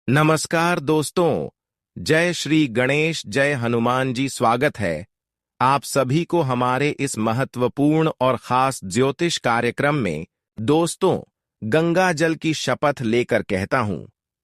नमस्कार दोस्तों। जय श्री गणेश, जय हनुमान जी। स्वागत है आप सभी को हमारे इस महत्वपूर्ण और खास ज्योतिष कार्यक्रम में। दोस्तों, गंगा जल की शपथ लेकर कहता हूं,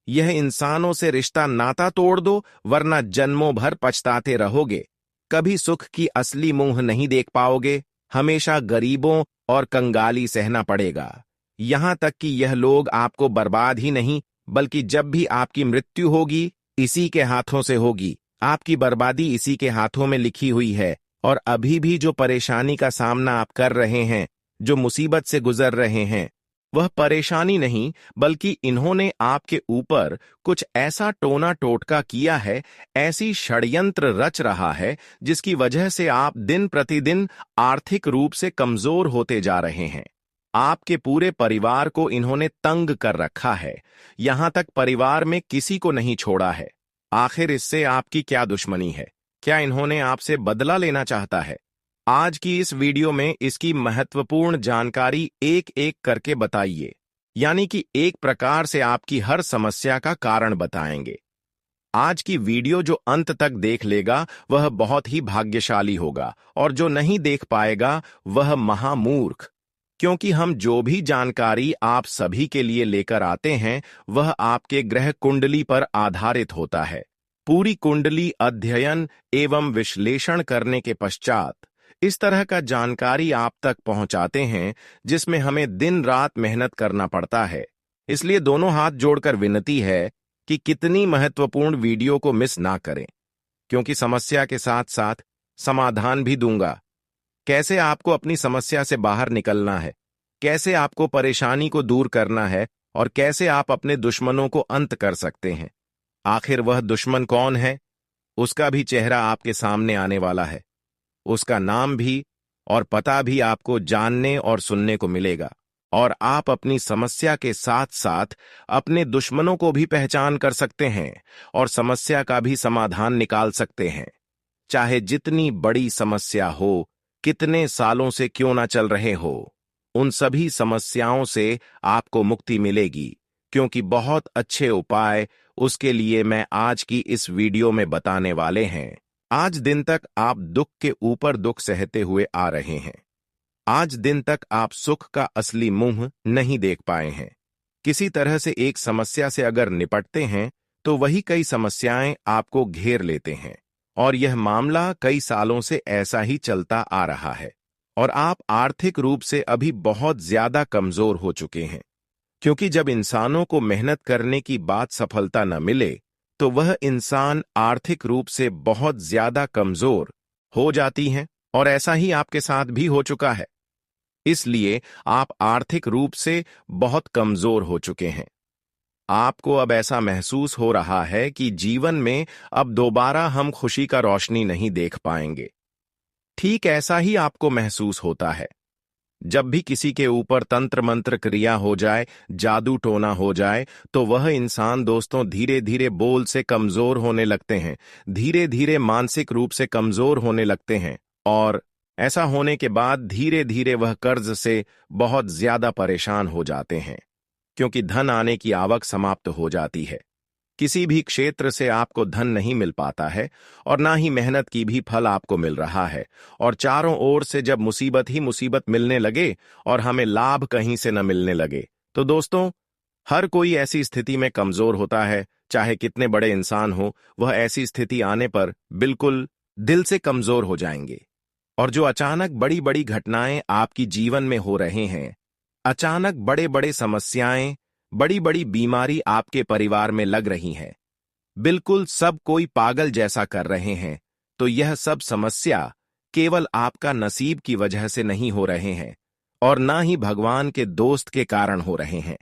यह इंसानों से रिश्ता नाता तोड़ दो, वरना जन्मों भर पछताते रहोगे। कभी सुख की असली मुंह नहीं देख पाओगे, हमेशा गरीबों और कंगाली सहना पड़ेगा। यहां तक कि यह लोग आपको बर्बाद ही नहीं, बल्कि जब भी आपकी मृत्यु होगी, इसी के हाथों से होगी। आपकी बर्बादी इसी के हाथों में लिखी हुई है। और अभी भी जो परेशानी का सामना आप कर रहे हैं, जो मुसीबत से गुजर रहे हैं, वह परेशानी नहीं, बल्कि इन्होंने आपके ऊपर कुछ ऐसा टोना टोटका किया है, ऐसी षड्यंत्र रच रहा है, जिसकी वजह से आप दिन प्रतिदिन आर्थिक रूप से कमजोर होते जा रहे हैं। आपके पूरे परिवार को इन्होंने तंग कर रखा है, यहां तक परिवार में किसी को नहीं छोड़ा है। आखिर इससे आपकी क्या दुश्मनी है? क्या इन्होंने आपसे बदला लेना चाहता है? आज की इस वीडियो में इसकी महत्वपूर्ण जानकारी एक एक करके बताइए, यानी कि एक प्रकार से आपकी हर समस्या का कारण बताएंगे। आज की वीडियो जो अंत तक देख लेगा वह बहुत ही भाग्यशाली होगा, और जो नहीं देख पाएगा वह महामूर्ख। क्योंकि हम जो भी जानकारी आप सभी के लिए लेकर आते हैं, वह आपके ग्रह कुंडली पर आधारित होता है। पूरी कुंडली अध्ययन एवं विश्लेषण करने के पश्चात इस तरह का जानकारी आप तक पहुंचाते हैं, जिसमें हमें दिन रात मेहनत करना पड़ता है। इसलिए दोनों हाथ जोड़कर विनती है कि कितनी महत्वपूर्ण वीडियो को मिस ना करें, क्योंकि समस्या के साथ साथ समाधान भी दूंगा। कैसे आपको अपनी समस्या से बाहर निकलना है, कैसे आपको परेशानी को दूर करना है, और कैसे आप अपने दुश्मनों को अंत कर सकते हैं। आखिर वह दुश्मन कौन है, उसका भी चेहरा आपके सामने आने वाला है। उसका नाम भी और पता भी आपको जानने और सुनने को मिलेगा, और आप अपनी समस्या के साथ साथ अपने दुश्मनों को भी पहचान कर सकते हैं और समस्या का भी समाधान निकाल सकते हैं। चाहे जितनी बड़ी समस्या हो, कितने सालों से क्यों ना चल रहे हो, उन सभी समस्याओं से आपको मुक्ति मिलेगी, क्योंकि बहुत अच्छे उपाय उसके लिए मैं आज की इस वीडियो में बताने वाले हैं। आज दिन तक आप दुख के ऊपर दुख सहते हुए आ रहे हैं। आज दिन तक आप सुख का असली मुंह नहीं देख पाए हैं। किसी तरह से एक समस्या से अगर निपटते हैं, तो वही कई समस्याएं आपको घेर लेते हैं, और यह मामला कई सालों से ऐसा ही चलता आ रहा है। और आप आर्थिक रूप से अभी बहुत ज्यादा कमजोर हो चुके हैं, क्योंकि जब इंसानों को मेहनत करने की बात सफलता न मिले, तो वह इंसान आर्थिक रूप से बहुत ज्यादा कमजोर हो जाती हैं, और ऐसा ही आपके साथ भी हो चुका है। इसलिए आप आर्थिक रूप से बहुत कमजोर हो चुके हैं। आपको अब ऐसा महसूस हो रहा है कि जीवन में अब दोबारा हम खुशी का रोशनी नहीं देख पाएंगे। ठीक ऐसा ही आपको महसूस होता है जब भी किसी के ऊपर तंत्र मंत्र क्रिया हो जाए, जादू टोना हो जाए, तो वह इंसान दोस्तों धीरे धीरे बोल से कमजोर होने लगते हैं, धीरे धीरे मानसिक रूप से कमजोर होने लगते हैं, और ऐसा होने के बाद धीरे धीरे वह कर्ज से बहुत ज्यादा परेशान हो जाते हैं, क्योंकि धन आने की आवक समाप्त हो जाती है। किसी भी क्षेत्र से आपको धन नहीं मिल पाता है, और ना ही मेहनत की भी फल आपको मिल रहा है, और चारों ओर से जब मुसीबत ही मुसीबत मिलने लगे और हमें लाभ कहीं से न मिलने लगे, तो दोस्तों हर कोई ऐसी स्थिति में कमजोर होता है। चाहे कितने बड़े इंसान हो, वह ऐसी स्थिति आने पर बिल्कुल दिल से कमजोर हो जाएंगे। और जो अचानक बड़ी बड़ी घटनाएं आपकी जीवन में हो रहे हैं, अचानक बड़े बड़े समस्याएं, बड़ी बड़ी बीमारी आपके परिवार में लग रही हैं, बिल्कुल सब कोई पागल जैसा कर रहे हैं, तो यह सब समस्या केवल आपका नसीब की वजह से नहीं हो रहे हैं, और ना ही भगवान के दोस्त के कारण हो रहे हैं,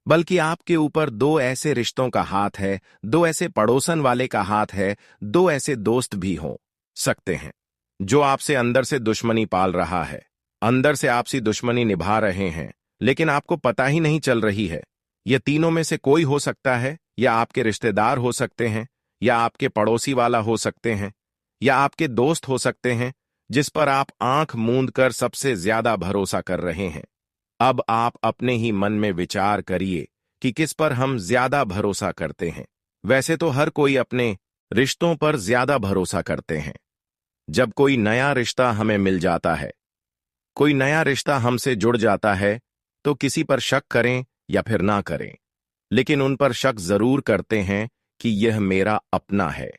बल्कि आपके ऊपर दो ऐसे रिश्तों का हाथ है, दो ऐसे पड़ोसन वाले का हाथ है, दो ऐसे दोस्त भी हो सकते हैं जो आपसे अंदर से दुश्मनी पाल रहा है, अंदर से आपसी दुश्मनी निभा रहे हैं, लेकिन आपको पता ही नहीं चल रही है। यह तीनों में से कोई हो सकता है, या आपके रिश्तेदार हो सकते हैं, या आपके पड़ोसी वाला हो सकते हैं, या आपके दोस्त हो सकते हैं, जिस पर आप आंख मूंद कर सबसे ज्यादा भरोसा कर रहे हैं। अब आप अपने ही मन में विचार करिए कि किस पर हम ज्यादा भरोसा करते हैं। वैसे तो हर कोई अपने रिश्तों पर ज्यादा भरोसा करते हैं। जब कोई नया रिश्ता हमें मिल जाता है, कोई नया रिश्ता हमसे जुड़ जाता है, तो किसी पर शक करें या फिर ना करें, लेकिन उन पर शक जरूर करते हैं कि यह मेरा अपना है।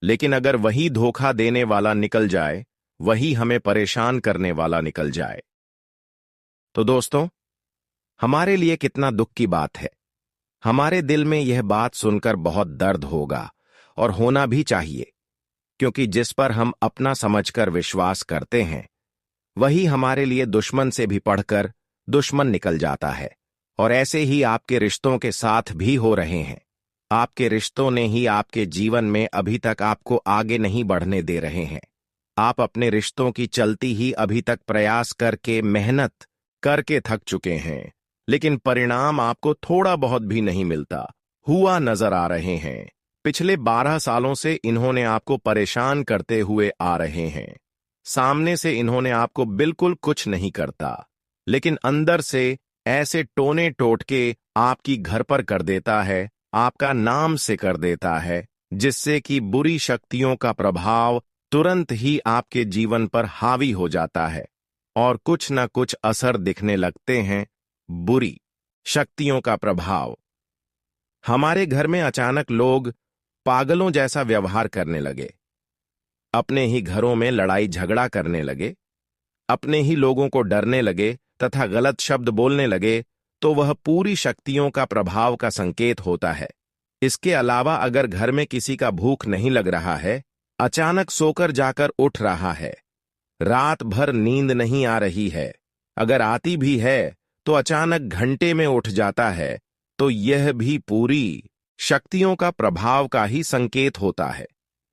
लेकिन अगर वही धोखा देने वाला निकल जाए, वही हमें परेशान करने वाला निकल जाए, तो दोस्तों, हमारे लिए कितना दुख की बात है। हमारे दिल में यह बात सुनकर बहुत दर्द होगा, और होना भी चाहिए, क्योंकि जिस पर हम अपना समझकर विश्वास करते हैं, वही हमारे लिए दुश्मन से भी पढ़कर दुश्मन निकल जाता है। और ऐसे ही आपके रिश्तों के साथ भी हो रहे हैं। आपके रिश्तों ने ही आपके जीवन में अभी तक आपको आगे नहीं बढ़ने दे रहे हैं। आप अपने रिश्तों की चलती ही अभी तक प्रयास करके, मेहनत करके थक चुके हैं, लेकिन परिणाम आपको थोड़ा बहुत भी नहीं मिलता हुआ नजर आ रहे हैं। पिछले 12 सालों से इन्होंने आपको परेशान करते हुए आ रहे हैं। सामने से इन्होंने आपको बिल्कुल कुछ नहीं करता, लेकिन अंदर से ऐसे टोने टोटके आपकी घर पर कर देता है, आपका नाम से कर देता है, जिससे कि बुरी शक्तियों का प्रभाव तुरंत ही आपके जीवन पर हावी हो जाता है और कुछ न कुछ असर दिखने लगते हैं। बुरी शक्तियों का प्रभाव। हमारे घर में अचानक लोग पागलों जैसा व्यवहार करने लगे, अपने ही घरों में लड़ाई झगड़ा करने लगे, अपने ही लोगों को डरने लगे तथा गलत शब्द बोलने लगे, तो वह पूरी शक्तियों का प्रभाव का संकेत होता है। इसके अलावा अगर घर में किसी का भूख नहीं लग रहा है, अचानक सोकर जाकर उठ रहा है, रात भर नींद नहीं आ रही है, अगर आती भी है तो अचानक घंटे में उठ जाता है, तो यह भी पूरी शक्तियों का प्रभाव का ही संकेत होता है।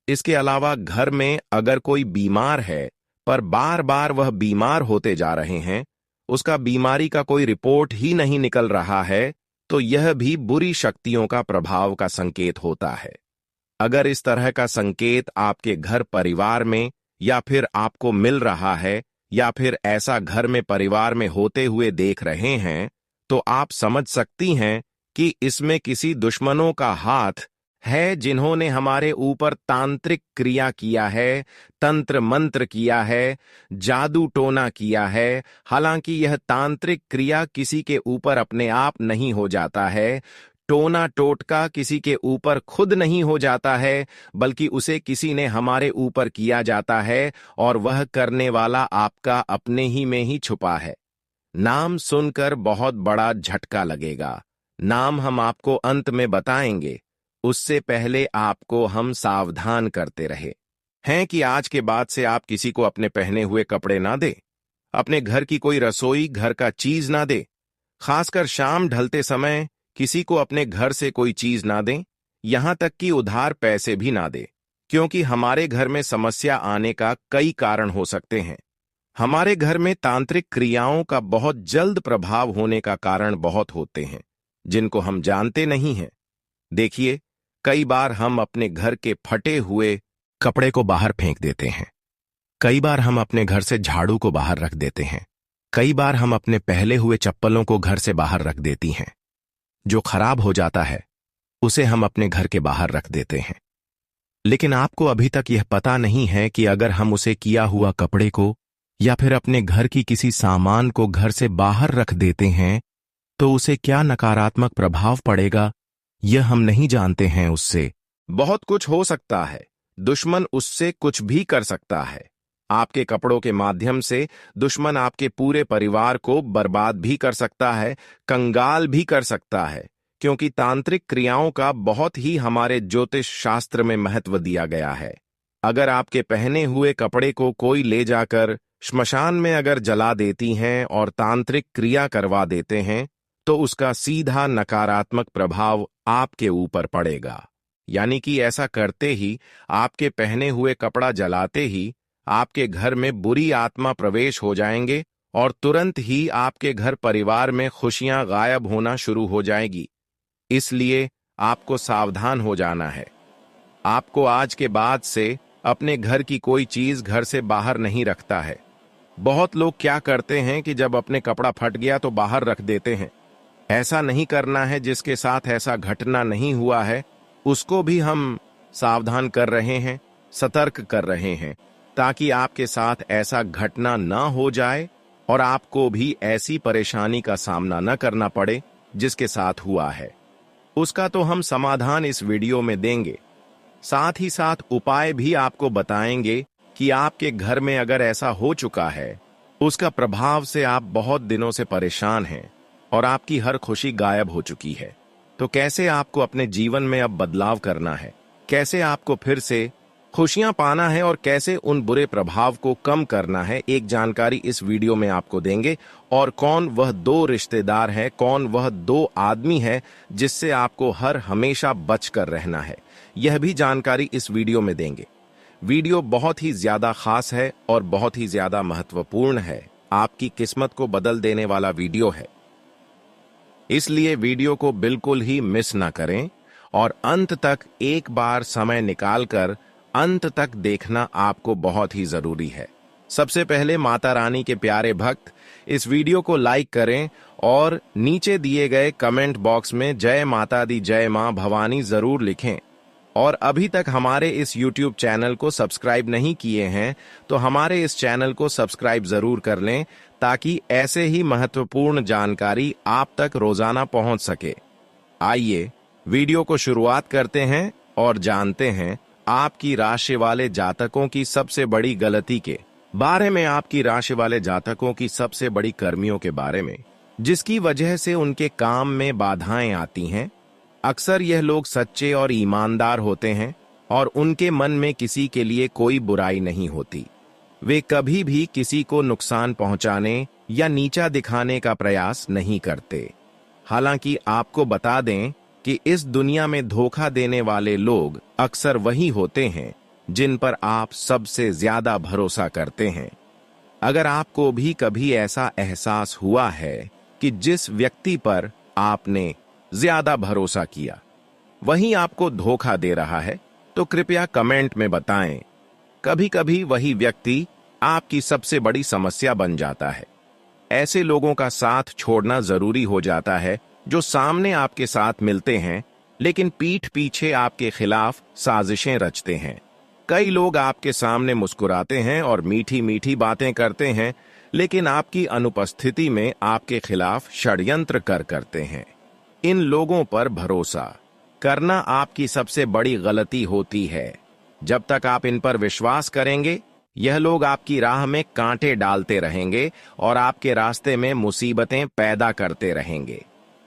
इसके अलावा घर में अगर कोई बीमार है, पर बार बार वह बीमार होते जा रहे हैं, उसका बीमारी का कोई रिपोर्ट ही नहीं निकल रहा है, तो यह भी बुरी शक्तियों का प्रभाव का संकेत होता है। अगर इस तरह का संकेत आपके घर परिवार में या फिर आपको मिल रहा है, या फिर ऐसा घर में परिवार में होते हुए देख रहे हैं, तो आप समझ सकती हैं कि इसमें किसी दुश्मनों का हाथ है, जिन्होंने हमारे ऊपर तांत्रिक क्रिया किया है, तंत्र मंत्र किया है, जादू टोना किया है। हालांकि यह तांत्रिक क्रिया किसी के ऊपर अपने आप नहीं हो जाता है, टोना टोटका किसी के ऊपर खुद नहीं हो जाता है, बल्कि उसे किसी ने हमारे ऊपर किया जाता है, और वह करने वाला आपका अपने ही में ही छुपा है। नाम सुनकर बहुत बड़ा झटका लगेगा। नाम हम आपको अंत में बताएंगे, उससे पहले आपको हम सावधान करते रहे हैं कि आज के बाद से आप किसी को अपने पहने हुए कपड़े ना दे, अपने घर की कोई रसोई, घर का चीज ना दे, खासकर शाम ढलते समय किसी को अपने घर से कोई चीज ना दें, यहां तक कि उधार पैसे भी ना दे, क्योंकि हमारे घर में समस्या आने का कई कारण हो सकते हैं। हमारे घर में तांत्रिक क्रियाओं का बहुत जल्द प्रभाव होने का कारण बहुत होते हैं, जिनको हम जानते नहीं हैं। देखिए, कई बार हम अपने घर के फटे हुए कपड़े को बाहर फेंक देते हैं, कई बार हम अपने घर से झाड़ू को बाहर रख देते हैं, कई बार हम अपने पहले हुए चप्पलों को घर से बाहर रख देती हैं। जो खराब हो जाता है उसे हम अपने घर के बाहर रख देते हैं, लेकिन आपको अभी तक यह पता नहीं है कि अगर हम उसे किया हुआ कपड़े को या फिर अपने घर की किसी सामान को घर से बाहर रख देते हैं, तो उसे क्या नकारात्मक प्रभाव पड़ेगा, यह हम नहीं जानते हैं। उससे बहुत कुछ हो सकता है, दुश्मन उससे कुछ भी कर सकता है। आपके कपड़ों के माध्यम से दुश्मन आपके पूरे परिवार को बर्बाद भी कर सकता है, कंगाल भी कर सकता है, क्योंकि तांत्रिक क्रियाओं का बहुत ही हमारे ज्योतिष शास्त्र में महत्व दिया गया है। अगर आपके पहने हुए कपड़े को कोई ले जाकर श्मशान में अगर जला देती हैं और तांत्रिक क्रिया करवा देते हैं, तो उसका सीधा नकारात्मक प्रभाव आपके ऊपर पड़ेगा। यानी कि ऐसा करते ही, आपके पहने हुए कपड़ा जलाते ही आपके घर में बुरी आत्मा प्रवेश हो जाएंगे और तुरंत ही आपके घर परिवार में खुशियां गायब होना शुरू हो जाएगी। इसलिए आपको सावधान हो जाना है। आपको आज के बाद से अपने घर की कोई चीज घर से बाहर नहीं रखता है। बहुत लोग क्या करते हैं कि जब अपने कपड़ा फट गया तो बाहर रख देते हैं। ऐसा नहीं करना है। जिसके साथ ऐसा घटना नहीं हुआ है उसको भी हम सावधान कर रहे हैं, सतर्क कर रहे हैं, ताकि आपके साथ ऐसा घटना ना हो जाए और आपको भी ऐसी परेशानी का सामना न करना पड़े जिसके साथ हुआ है। उसका तो हम समाधान इस वीडियो में देंगे, साथ ही साथ उपाय भी आपको बताएंगे कि आपके घर में अगर ऐसा हो चुका है, उसका प्रभाव से आप बहुत दिनों से परेशान हैं और आपकी हर खुशी गायब हो चुकी है, तो कैसे आपको अपने जीवन में अब बदलाव करना है, कैसे आपको फिर से खुशियां पाना है और कैसे उन बुरे प्रभाव को कम करना है, एक जानकारी इस वीडियो में आपको देंगे। और कौन वह 2 रिश्तेदार है, कौन वह 2 आदमी है जिससे आपको हर हमेशा बचकर रहना है, यह भी जानकारी इस वीडियो में देंगे। वीडियो बहुत ही ज्यादा खास है और बहुत ही ज्यादा महत्वपूर्ण है, आपकी किस्मत को बदल देने वाला वीडियो है, इसलिए वीडियो को बिल्कुल ही मिस ना करें और अंत तक एक बार समय निकालकर अंत तक देखना आपको बहुत ही जरूरी है। सबसे पहले माता रानी के प्यारे भक्त इस वीडियो को लाइक करें और नीचे दिए गए कमेंट बॉक्स में जय माता दी, जय मां भवानी जरूर लिखें। और अभी तक हमारे इस YouTube चैनल को सब्सक्राइब नहीं किए हैं तो हमारे इस चैनल को सब्सक्राइब जरूर कर लें, ताकि ऐसे ही महत्वपूर्ण जानकारी आप तक रोजाना पहुंच सके। आइए वीडियो को शुरुआत करते हैं और जानते हैं आपकी राशि वाले जातकों की सबसे बड़ी गलती के बारे में, आपकी राशि वाले जातकों की सबसे बड़ी कर्मियों के बारे में, जिसकी वजह से उनके काम में बाधाएं आती हैं। अक्सर यह लोग सच्चे और ईमानदार होते हैं और उनके मन में किसी के लिए कोई बुराई नहीं होती। वे कभी भी किसी को नुकसान पहुंचाने या नीचा दिखाने का प्रयास नहीं करते। हालांकि आपको बता दें कि इस दुनिया में धोखा देने वाले लोग अक्सर वही होते हैं जिन पर आप सबसे ज्यादा भरोसा करते हैं। अगर आपको भी कभी ऐसा एहसास हुआ है कि जिस व्यक्ति पर आपने ज्यादा भरोसा किया वही आपको धोखा दे रहा है, तो कृपया कमेंट में बताएं। कभी कभी वही व्यक्ति आपकी सबसे बड़ी समस्या बन जाता है। ऐसे लोगों का साथ छोड़ना जरूरी हो जाता है जो सामने आपके साथ मिलते हैं लेकिन पीठ पीछे आपके खिलाफ साजिशें रचते हैं। कई लोग आपके सामने मुस्कुराते हैं और मीठी मीठी बातें करते हैं, लेकिन आपकी अनुपस्थिति में आपके खिलाफ षड्यंत्र करते हैं। इन लोगों पर भरोसा करना आपकी सबसे बड़ी गलती होती है। जब तक आप इन पर विश्वास करेंगे, यह लोग आपकी राह में कांटे डालते रहेंगे और आपके रास्ते में मुसीबतें पैदा करते रहेंगे।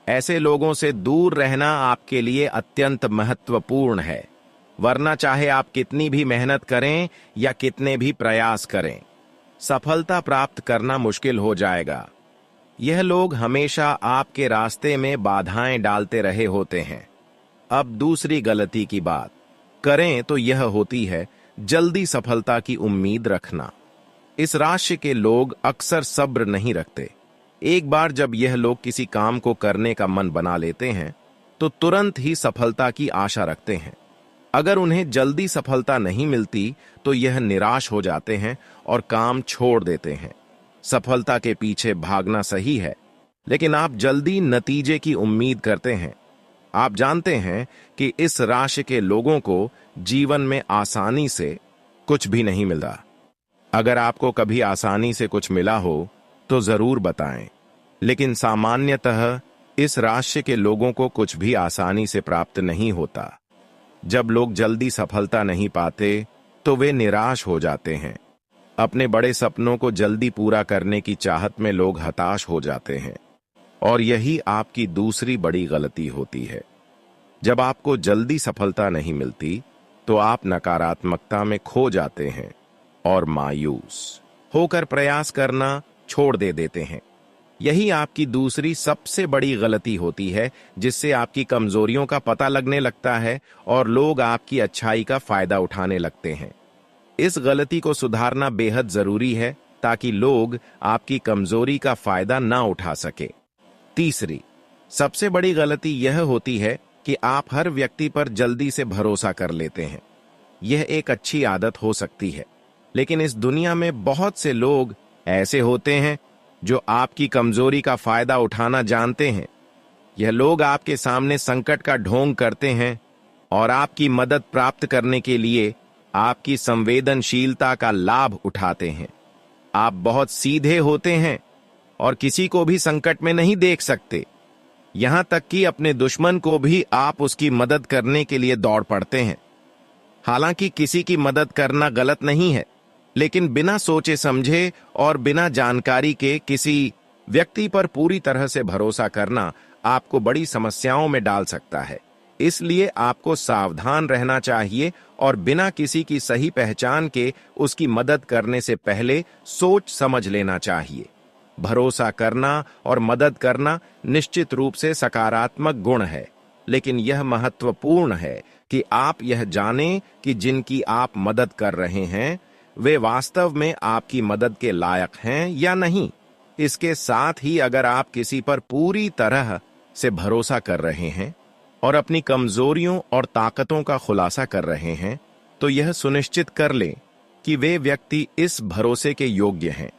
ऐसे लोगों से दूर रहना आपके लिए अत्यंत महत्वपूर्ण है, वरना चाहे आप कितनी भी मेहनत करें या कितने भी प्रयास करें, सफलता प्राप्त करना मुश्किल हो जाएगा। यह लोग हमेशा आपके रास्ते में बाधाएं डालते रहे होते हैं। अब दूसरी गलती की बात करें तो यह होती है जल्दी सफलता की उम्मीद रखना। इस राशि के लोग अक्सर सब्र नहीं रखते। एक बार जब यह लोग किसी काम को करने का मन बना लेते हैं तो तुरंत ही सफलता की आशा रखते हैं। अगर उन्हें जल्दी सफलता नहीं मिलती तो यह निराश हो जाते हैं और काम छोड़ देते हैं। सफलता के पीछे भागना सही है, लेकिन आप जल्दी नतीजे की उम्मीद करते हैं। आप जानते हैं कि इस राशि के लोगों को जीवन में आसानी से कुछ भी नहीं मिलता। अगर आपको कभी आसानी से कुछ मिला हो तो जरूर बताएं, लेकिन सामान्यतः इस राशि के लोगों को कुछ भी आसानी से प्राप्त नहीं होता। जब लोग जल्दी सफलता नहीं पाते तो वे निराश हो जाते हैं। अपने बड़े सपनों को जल्दी पूरा करने की चाहत में लोग हताश हो जाते हैं, और यही आपकी दूसरी बड़ी गलती होती है। जब आपको जल्दी सफलता नहीं मिलती तो आप नकारात्मकता में खो जाते हैं और मायूस होकर प्रयास करना छोड़ देते हैं। यही आपकी दूसरी सबसे बड़ी गलती होती है, जिससे आपकी कमजोरियों का पता लगने लगता है और लोग आपकी अच्छाई का फायदा उठाने लगते हैं। इस गलती को सुधारना बेहद जरूरी है ताकि लोग आपकी कमजोरी का फायदा ना उठा सके। तीसरी सबसे बड़ी गलती यह होती है कि आप हर व्यक्ति पर जल्दी से भरोसा कर लेते हैं। यह एक अच्छी आदत हो सकती है, लेकिन इस दुनिया में बहुत से लोग ऐसे होते हैं जो आपकी कमजोरी का फायदा उठाना जानते हैं। यह लोग आपके सामने संकट का ढोंग करते हैं, और आपकी मदद प्राप्त करने के लिए आपकी संवेदनशीलता का लाभ उठाते हैं। आप बहुत सीधे होते हैं और किसी को भी संकट में नहीं देख सकते। यहां तक कि अपने दुश्मन को भी आप उसकी मदद करने के लिए दौड़ पड़ते हैं। हालांकि किसी की मदद करना गलत नहीं है, लेकिन बिना सोचे समझे और बिना जानकारी के किसी व्यक्ति पर पूरी तरह से भरोसा करना आपको बड़ी समस्याओं में डाल सकता है। इसलिए आपको सावधान रहना चाहिए और बिना किसी की सही पहचान के उसकी मदद करने से पहले सोच समझ लेना चाहिए। भरोसा करना और मदद करना निश्चित रूप से सकारात्मक गुण है, लेकिन यह महत्वपूर्ण है कि आप यह जानें कि जिनकी आप मदद कर रहे हैं वे वास्तव में आपकी मदद के लायक हैं या नहीं। इसके साथ ही अगर आप किसी पर पूरी तरह से भरोसा कर रहे हैं और अपनी कमजोरियों और ताकतों का खुलासा कर रहे हैं, तो यह सुनिश्चित कर लें कि वे व्यक्ति इस भरोसे के योग्य हैं।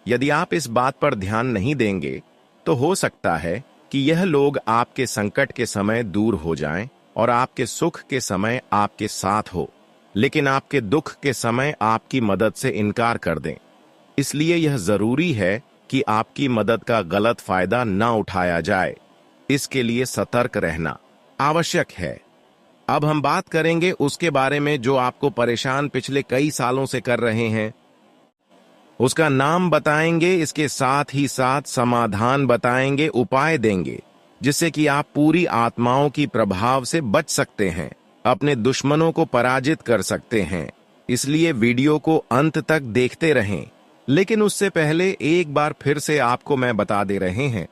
यदि आप इस बात पर ध्यान नहीं देंगे तो हो सकता है कि यह लोग आपके संकट के समय दूर हो जाएं और आपके सुख के समय आपके साथ हो, लेकिन आपके दुख के समय आपकी मदद से इनकार कर दें। इसलिए यह जरूरी है कि आपकी मदद का गलत फायदा न उठाया जाए। इसके लिए सतर्क रहना आवश्यक है। अब हम बात करेंगे उसके बारे में जो आपको परेशान पिछले कई सालों से कर रहे हैं। उसका नाम बताएंगे, इसके साथ ही साथ समाधान बताएंगे, उपाय देंगे, जिससे कि आप पूरी आत्माओं की प्रभाव से बच सकते हैं, अपने दुश्मनों को पराजित कर सकते हैं। इसलिए वीडियो को अंत तक देखते रहें। लेकिन उससे पहले एक बार फिर से आपको मैं बता दे रहे हैं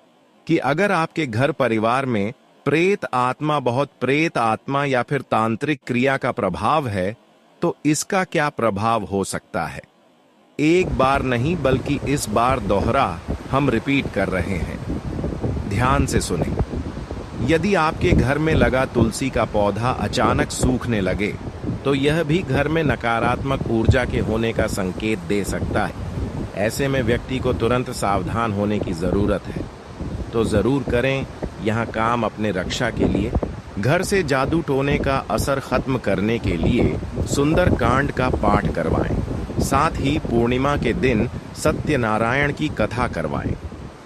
कि अगर आपके घर परिवार में प्रेत आत्मा या फिर तांत्रिक क्रिया का प्रभाव है, तो इसका क्या प्रभाव हो सकता है। एक बार नहीं बल्कि इस बार दोहरा हम रिपीट कर रहे हैं। ध्यान से सुनें। यदि आपके घर में लगा तुलसी का पौधा अचानक सूखने लगे, तो यह भी घर में नकारात्मक ऊर्जा के होने का संकेत दे सकता है। ऐसे में व्यक्ति को तुरंत सावधान होने की जरूरत है। तो जरूर करें यहां काम अपने रक्षा के लिए। घर से जादू टोने का असर खत्म करने के लिए सुंदर कांड का पाठ करवाएं। साथ ही पूर्णिमा के दिन सत्यनारायण की कथा करवाएं।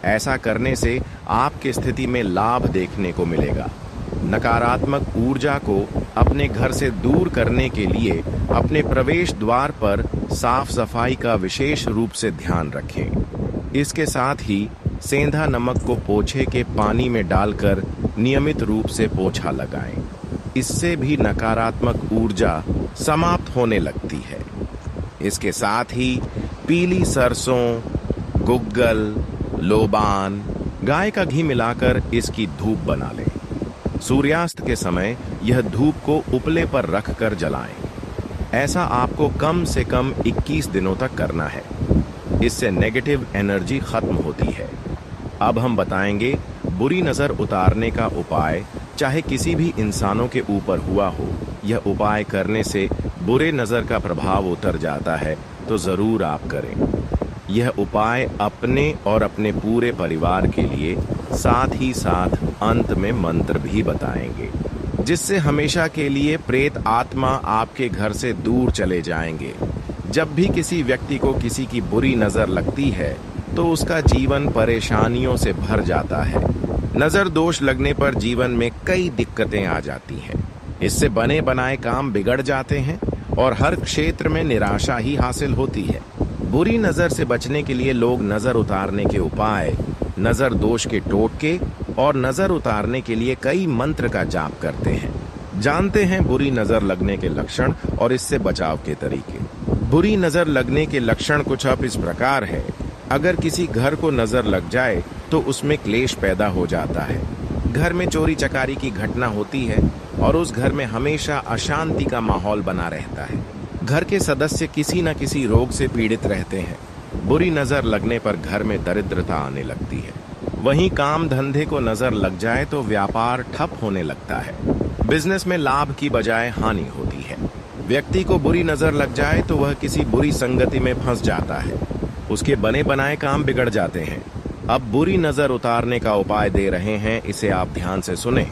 ऐसा करने से आपकी स्थिति में लाभ देखने को मिलेगा। नकारात्मक ऊर्जा को अपने घर से दूर करने के लिए अपने प्रवेश द्वार पर साफ सफाई का विशेष रूप से ध्यान रखें। इसके साथ ही सेंधा नमक को पोछे के पानी में डालकर नियमित रूप से पोछा लगाएं। इससे भी नकारात्मक ऊर्जा समाप्त होने लगती है। इसके साथ ही पीली सरसों, गुग्गल, लोबान, गाय का घी मिलाकर इसकी धूप बना लें। सूर्यास्त के समय यह धूप को उपले पर रखकर जलाएं। ऐसा आपको कम से कम 21 दिनों तक करना है। इससे नेगेटिव एनर्जी खत्म होती है। अब हम बताएंगे बुरी नजर उतारने का उपाय। चाहे किसी भी इंसानों के ऊपर हुआ हो, यह उपाय करने से बुरे नजर का प्रभाव उतर जाता है, तो जरूर आप करें। यह उपाय अपने और अपने पूरे परिवार के लिए, साथ ही साथ अंत में मंत्र भी बताएंगे, जिससे हमेशा के लिए प्रेत आत्मा आपके घर से दूर चले जाएंगे। जब भी किसी व्यक्ति को किसी की बुरी नजर लगती है तो उसका जीवन परेशानियों से भर जाता है। नजर दोष लगने पर जीवन में कई दिक्कतें आ जाती हैं। इससे बने बनाए काम बिगड़ जाते हैं और हर क्षेत्र में निराशा ही हासिल होती है। बुरी नजर से बचने के लिए लोग नजर उतारने के उपाय, नजर दोष के टोटके और नजर उतारने के लिए कई मंत्र का जाप करते हैं। जानते हैं बुरी नजर लगने के लक्षण और इससे बचाव के तरीके। बुरी नजर लगने के लक्षण कुछ अब इस प्रकार है। अगर किसी घर को नजर लग जाए तो उसमें क्लेश पैदा हो जाता है। घर में चोरी चकारी की घटना होती है और उस घर में हमेशा अशांति का माहौल बना रहता है। घर के सदस्य किसी न किसी रोग से पीड़ित रहते हैं। बुरी नजर लगने पर घर में दरिद्रता आने लगती है। वहीं काम धंधे को नजर लग जाए तो व्यापार ठप होने लगता है। बिजनेस में लाभ की बजाय हानि होती है। व्यक्ति को बुरी नजर लग जाए तो वह किसी बुरी संगति में फंस जाता है। उसके बने बनाए काम बिगड़ जाते हैं। अब बुरी नजर उतारने का उपाय दे रहे हैं, इसे आप ध्यान से सुने।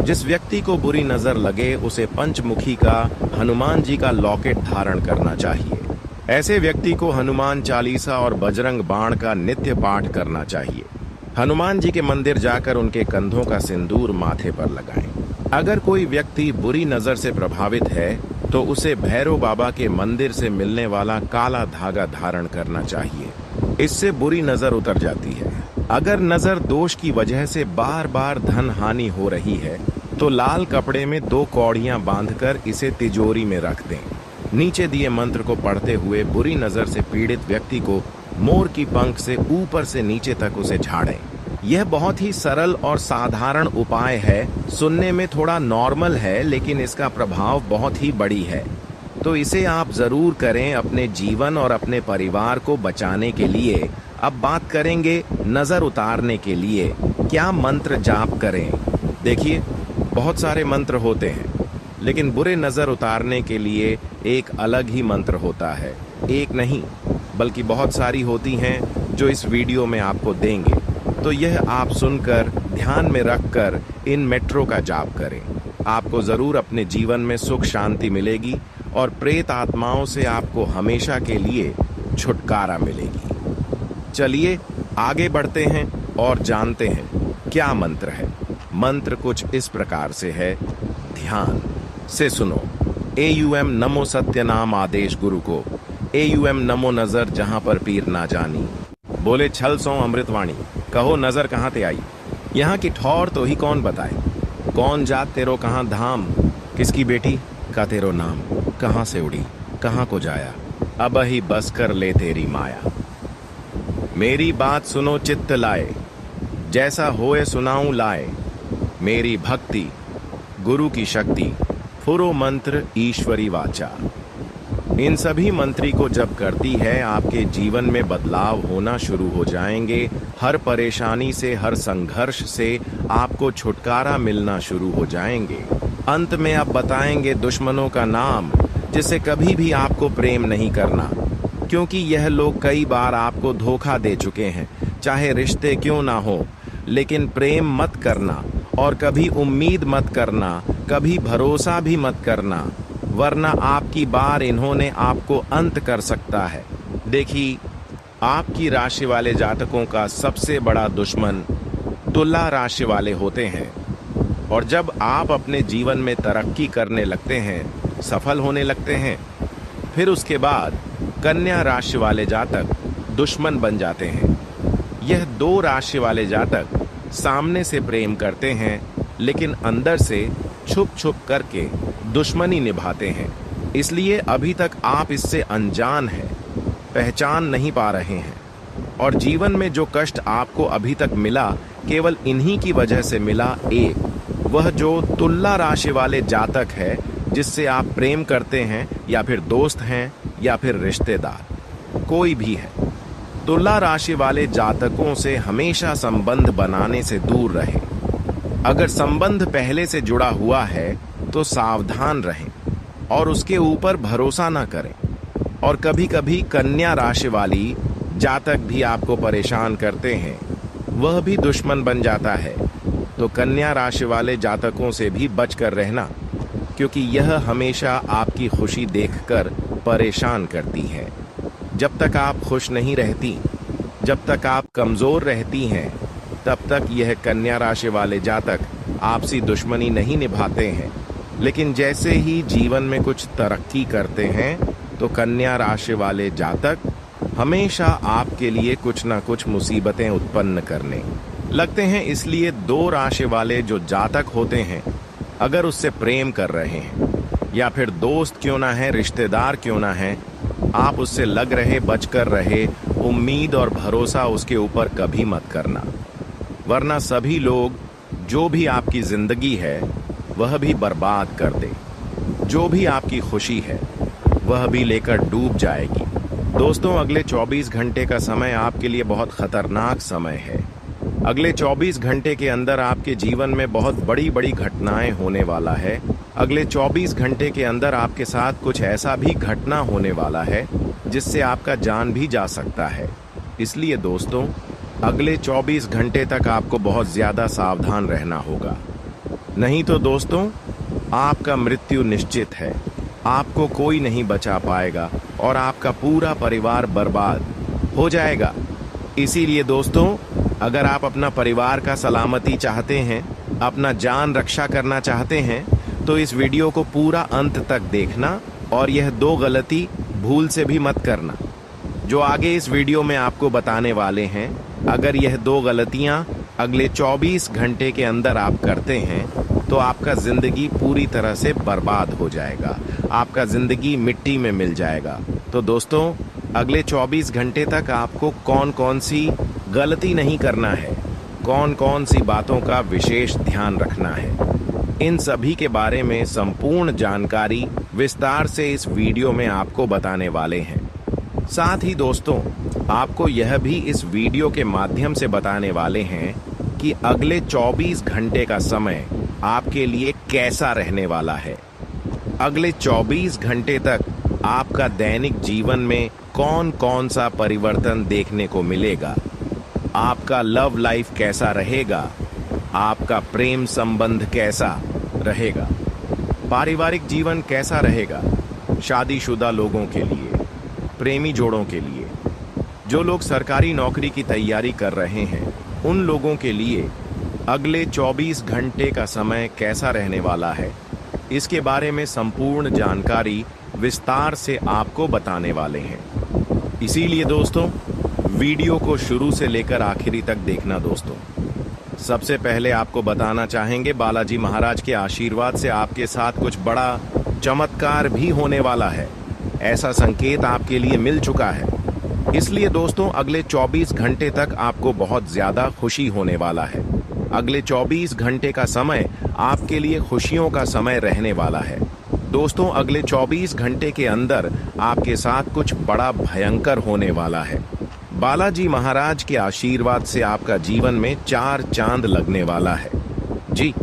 जिस व्यक्ति को बुरी नजर लगे उसे पंचमुखी का हनुमान जी का लॉकेट धारण करना चाहिए। ऐसे व्यक्ति को हनुमान चालीसा और बजरंग बाण का नित्य पाठ करना चाहिए। हनुमान जी के मंदिर जाकर उनके कंधों का सिंदूर माथे पर लगाएं। अगर कोई व्यक्ति बुरी नजर से प्रभावित है तो उसे भैरव बाबा के मंदिर से मिलने वाला काला धागा धारण करना चाहिए। इससे बुरी नजर उतर जाती है। अगर नजर दोष की वजह से बार बार धन हानि हो रही है तो लाल कपड़े में 2 कौड़ियां बांधकर इसे तिजोरी में रख दें। नीचे दिए मंत्र को पढ़ते हुए बुरी नजर से पीड़ित व्यक्ति को मोर की पंख से ऊपर से नीचे तक उसे झाड़ें। यह बहुत ही सरल और साधारण उपाय है। सुनने में थोड़ा नॉर्मल है लेकिन इसका प्रभाव बहुत ही बड़ी है, तो इसे आप जरूर करें अपने जीवन और अपने परिवार को बचाने के लिए। अब बात करेंगे नजर उतारने के लिए क्या मंत्र जाप करें। देखिए, बहुत सारे मंत्र होते हैं लेकिन बुरे नजर उतारने के लिए एक अलग ही मंत्र होता है। एक नहीं बल्कि बहुत सारी होती हैं जो इस वीडियो में आपको देंगे, तो यह आप सुनकर ध्यान में रखकर इन मेट्रो का जाप करें। आपको जरूर अपने जीवन में सुख शांति मिलेगी और प्रेत आत्माओं से आपको हमेशा के लिए छुटकारा मिलेगी। चलिए आगे बढ़ते हैं और जानते हैं क्या मंत्र है। मंत्र कुछ इस प्रकार से है, ध्यान से सुनो। AUM नमो सत्य नाम आदेश गुरु को, AUM नमो नजर जहां पर पीर ना जानी। बोले छल सो अमृतवाणी, कहो नजर कहाँ ते आई। यहाँ की ठौर तो ही कौन बताए। कौन जात तेरो कहाँ धाम, किसकी बेटी का तेरो नाम। कहाँ से उड़ी कहाँ को जाया, अब ही बस कर ले तेरी माया। मेरी बात सुनो चित्त लाए, जैसा होए सुनाऊं लाए। मेरी भक्ति गुरु की शक्ति, फुरो मंत्र ईश्वरी वाचा। इन सभी मंत्री को जब करती है आपके जीवन में बदलाव होना शुरू हो जाएंगे। हर परेशानी से, हर संघर्ष से आपको छुटकारा मिलना शुरू हो जाएंगे। अंत में अब बताएंगे दुश्मनों का नाम जिससे कभी भी आपको प्रेम नहीं करना, क्योंकि यह लोग कई बार आपको धोखा दे चुके हैं। चाहे रिश्ते क्यों ना हो, लेकिन प्रेम मत करना और कभी उम्मीद मत करना, कभी भरोसा भी मत करना, वरना आपकी बार इन्होंने आपको अंत कर सकता है। देखिए, आपकी राशि वाले जातकों का सबसे बड़ा दुश्मन तुला राशि वाले होते हैं। और जब आप अपने जीवन में तरक्की करने लगते हैं, सफल होने लगते हैं, फिर उसके बाद कन्या राशि वाले जातक दुश्मन बन जाते हैं। यह 2 राशि वाले जातक सामने से प्रेम करते हैं लेकिन अंदर से छुप छुप करके दुश्मनी निभाते हैं। इसलिए अभी तक आप इससे अनजान हैं, पहचान नहीं पा रहे हैं। और जीवन में जो कष्ट आपको अभी तक मिला, केवल इन्हीं की वजह से मिला। एक, वह जो तुला राशि वाले जातक है जिससे आप प्रेम करते हैं, या फिर दोस्त हैं, या फिर रिश्तेदार, कोई भी है। तुला राशि वाले जातकों से हमेशा संबंध बनाने से दूर रहें। अगर संबंध पहले से जुड़ा हुआ है तो सावधान रहें और उसके ऊपर भरोसा ना करें। और कभी कभी कन्या राशि वाली जातक भी आपको परेशान करते हैं, वह भी दुश्मन बन जाता है। तो कन्या राशि वाले जातकों से भी बचकर रहना, क्योंकि यह हमेशा आपकी खुशी देखकर परेशान करती है। जब तक आप खुश नहीं रहती, जब तक आप कमजोर रहती हैं, तब तक यह कन्या राशि वाले जातक आपसी दुश्मनी नहीं निभाते हैं। लेकिन जैसे ही जीवन में कुछ तरक्की करते हैं तो कन्या राशि वाले जातक हमेशा आपके लिए कुछ ना कुछ मुसीबतें उत्पन्न करने लगते हैं। इसलिए 2 राशि वाले जो जातक होते हैं, अगर उससे प्रेम कर रहे हैं, या फिर दोस्त क्यों ना है, रिश्तेदार क्यों ना है, आप उससे लग रहे, बचकर रहे। उम्मीद और भरोसा उसके ऊपर कभी मत करना, वरना सभी लोग जो भी आपकी जिंदगी है वह भी बर्बाद कर दे। जो भी आपकी खुशी है वह भी लेकर डूब जाएगी। दोस्तों, अगले 24 घंटे का समय आपके लिए बहुत खतरनाक समय है। अगले 24 घंटे के अंदर आपके जीवन में बहुत बड़ी बड़ी घटनाएं होने वाला है। अगले 24 घंटे के अंदर आपके साथ कुछ ऐसा भी घटना होने वाला है जिससे आपका जान भी जा सकता है। इसलिए दोस्तों, अगले 24 घंटे तक आपको बहुत ज्यादा सावधान रहना होगा। नहीं तो दोस्तों आपका मृत्यु निश्चित है। आपको कोई नहीं बचा पाएगा और आपका पूरा परिवार बर्बाद हो जाएगा। इसीलिए दोस्तों, अगर आप अपना परिवार का सलामती चाहते हैं, अपना जान रक्षा करना चाहते हैं, तो इस वीडियो को पूरा अंत तक देखना और यह 2 गलती भूल से भी मत करना जो आगे इस वीडियो में आपको बताने वाले हैं। अगर यह 2 गलतियां अगले 24 घंटे के अंदर आप करते हैं तो आपका जिंदगी पूरी तरह से बर्बाद हो जाएगा, आपका जिंदगी मिट्टी में मिल जाएगा। तो दोस्तों, अगले 24 घंटे तक आपको कौन कौन सी गलती नहीं करना है, कौन कौन सी बातों का विशेष ध्यान रखना है, इन सभी के बारे में संपूर्ण जानकारी विस्तार से इस वीडियो में आपको बताने वाले हैं। साथ ही दोस्तों, आपको यह भी इस वीडियो के माध्यम से बताने वाले हैं कि अगले 24 घंटे का समय आपके लिए कैसा रहने वाला है। अगले 24 घंटे तक आपका दैनिक जीवन में कौन कौन सा परिवर्तन देखने को मिलेगा, आपका लव लाइफ कैसा रहेगा, आपका प्रेम संबंध कैसा रहेगा, पारिवारिक जीवन कैसा रहेगा, शादीशुदा लोगों के लिए, प्रेमी जोड़ों के लिए, जो लोग सरकारी नौकरी की तैयारी कर रहे हैं, उन लोगों के लिए अगले 24 घंटे का समय कैसा रहने वाला है, इसके बारे में संपूर्ण जानकारी विस्तार से आपको बताने वाले हैं। इसीलिए दोस्तों, वीडियो को शुरू से लेकर आखिरी तक देखना। दोस्तों, सबसे पहले आपको बताना चाहेंगे, बालाजी महाराज के आशीर्वाद से आपके साथ कुछ बड़ा चमत्कार भी होने वाला है। ऐसा संकेत आपके लिए मिल चुका है। इसलिए दोस्तों, अगले 24 घंटे तक आपको बहुत ज्यादा खुशी होने वाला है। अगले 24 घंटे का समय आपके लिए खुशियों का समय रहने वाला है। दोस्तों, अगले 24 घंटे के अंदर आपके साथ कुछ बड़ा भयंकर होने वाला है। बालाजी महाराज के आशीर्वाद से आपका जीवन में 4 चांद लगने वाला है। जी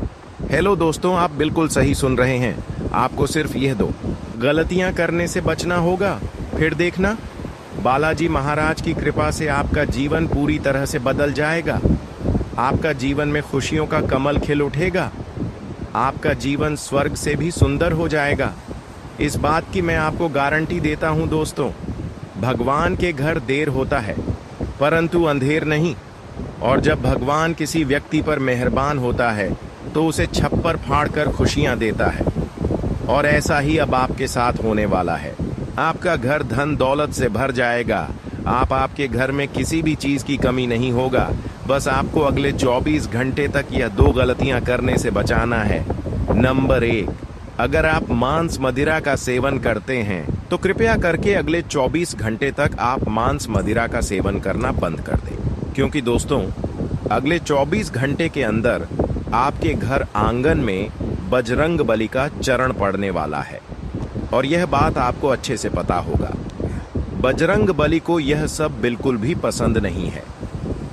हेलो दोस्तों, आप बिल्कुल सही सुन रहे हैं। आपको सिर्फ यह 2 गलतियां करने से बचना होगा। फिर देखना, बालाजी महाराज की कृपा से आपका जीवन पूरी तरह से बदल जाएगा। आपका जीवन में खुशियों का कमल खिल उठेगा। आपका जीवन स्वर्ग से भी सुंदर हो जाएगा। इस बात की मैं आपको गारंटी देता हूं दोस्तों। भगवान के घर देर होता है परंतु अंधेर नहीं। और जब भगवान किसी व्यक्ति पर मेहरबान होता है तो उसे छप्पर फाड़कर खुशियां देता है। और ऐसा ही अब आपके साथ होने वाला है। आपका घर धन दौलत से भर जाएगा। आपके घर में किसी भी चीज की कमी नहीं होगा। बस आपको अगले 24 घंटे तक यह 2 गलतियां करने से बचाना है। नंबर 1, अगर आप मांस मदिरा का सेवन करते हैं तो कृपया करके अगले 24 घंटे तक आप मांस मदिरा का सेवन करना बंद कर दें। क्योंकि दोस्तों, अगले 24 घंटे के अंदर आपके घर आंगन में बजरंग बली का चरण पड़ने वाला है। और यह बात आपको अच्छे से पता होगा। बजरंग बली को यह सब बिल्कुल भी पसंद नहीं है।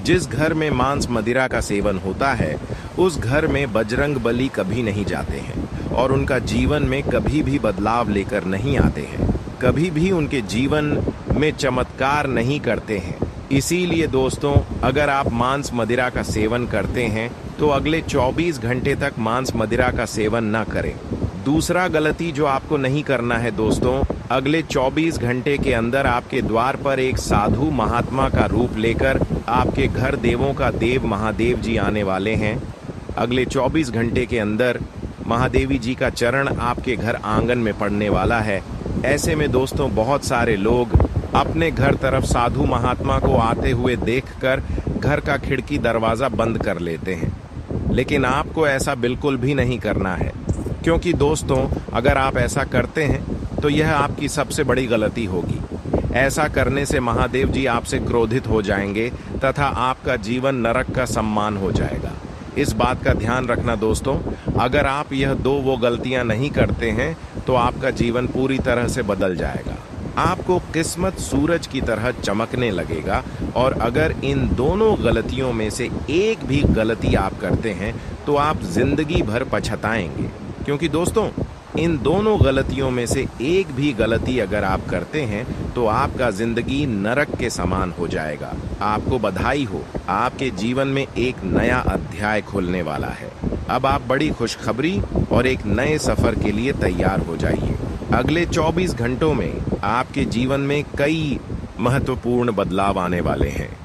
जिस घर में मांस मदिरा का सेवन होता है उस घर में बजरंग बली कभी नहीं जाते हैं और उनका जीवन में कभी भी बदलाव लेकर नहीं आते हैं, कभी भी उनके जीवन में चमत्कार नहीं करते हैं। इसीलिए दोस्तों, अगर आप मांस मदिरा का सेवन करते हैं तो अगले 24 घंटे तक मांस मदिरा का सेवन न करें। दूसरा गलती जो आपको नहीं करना है दोस्तों, अगले 24 घंटे के अंदर आपके द्वार पर एक साधु महात्मा का रूप लेकर आपके घर देवों का देव महादेव जी आने वाले हैं। अगले 24 घंटे के अंदर महादेवी जी का चरण आपके घर आंगन में पड़ने वाला है। ऐसे में दोस्तों, बहुत सारे लोग अपने घर तरफ साधु महात्मा को आते हुए देखकर घर का खिड़की दरवाजा बंद कर लेते हैं। लेकिन आपको ऐसा बिल्कुल भी नहीं करना है। क्योंकि दोस्तों, अगर आप ऐसा करते हैं तो यह आपकी सबसे बड़ी गलती होगी। ऐसा करने से महादेव जी आपसे क्रोधित हो जाएंगे तथा आपका जीवन नरक का सम्मान हो जाएगा। इस बात का ध्यान रखना दोस्तों। अगर आप यह 2 गलतियां नहीं करते हैं तो आपका जीवन पूरी तरह से बदल जाएगा। आपको किस्मत सूरज की तरह चमकने लगेगा। और अगर इन दोनों गलतियों में से एक भी गलती आप करते हैं तो आप जिंदगी भर पछताएंगे। क्योंकि दोस्तों, इन दोनों गलतियों में से एक भी गलती अगर आप करते हैं तो आपका जिंदगी नरक के समान हो जाएगा। आपको बधाई हो, आपके जीवन में एक नया अध्याय खुलने वाला है। अब आप बड़ी खुशखबरी और एक नए सफर के लिए तैयार हो जाइए। अगले 24 घंटों में आपके जीवन में कई महत्वपूर्ण बदलाव आने वाले हैं।